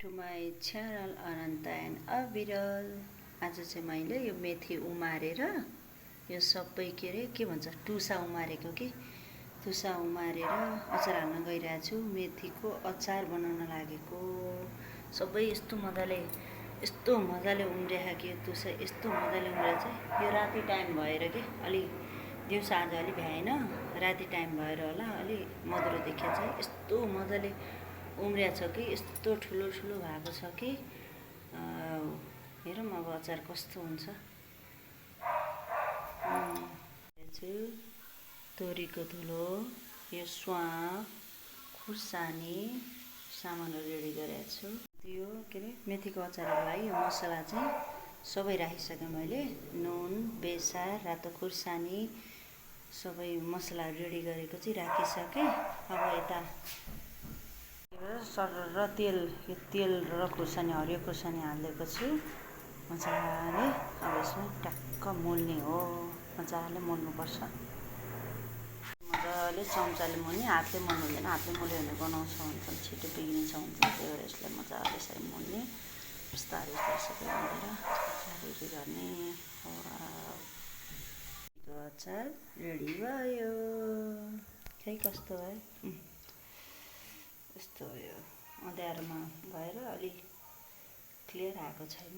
To my channel Anant and Aviral. आज चाहिँ मैले यो मेथी उमारेर यो सबै के भन्छ टुसा उमारेको कि टुसा उमारेर अचार हाल्न गइरहेको छु। मेथीको अचार बनाउन लागेको। सबै यस्तो मजाले उम्रिएको कि यो टुसा यस्तो मजाले उम्रेर चाहिँ यो राति टाइम भएर कि अलि दिउँसो आज अलि भ्याएन, राति टाइम भएर होला अलि मधुरो देखिया चाहिँ यस्तो मजाले उम्रिया छ कि यस्तो ठुलो ठुलो भएको छ कि हेरौँ अब अचार कस्तो हुन्छ। तोरीको धुलो, यो स्वाँफ, खुर्सानी सामानहरू रेडी गरेको छु। यो के अरे मेथीको अचारको लागि यो मसला चाहिँ सबै राखिसकेँ मैले। नुन, बेसार, रातो खुर्सानी सबै मसला रेडी गरेको चाहिँ राखिसकेँ। अब यता र तेल र खुर्सानी, हरियो खुर्सानी हालिदिएको छु मजाले। अब यसमा ट्याक्क मोल्ने हो, मजाले मोल्नुपर्छ। मजाले चम्चाले मोल्ने, हातले मोल्नु हुँदैन। हातले मोल्यो भने गनाउँछ हुन्छ, छिटो बिग्रिन्छ हुन्छ। त्यही भएर यसलाई मजाले यसरी मोल्ने। बिस्तारै सबै मोलेर रेडी गर्ने। अचार रेडी भयो। खै कस्तो भयो, यस्तो भयो। अँध्यारोमा भएर अलिक क्लियर आएको छैन।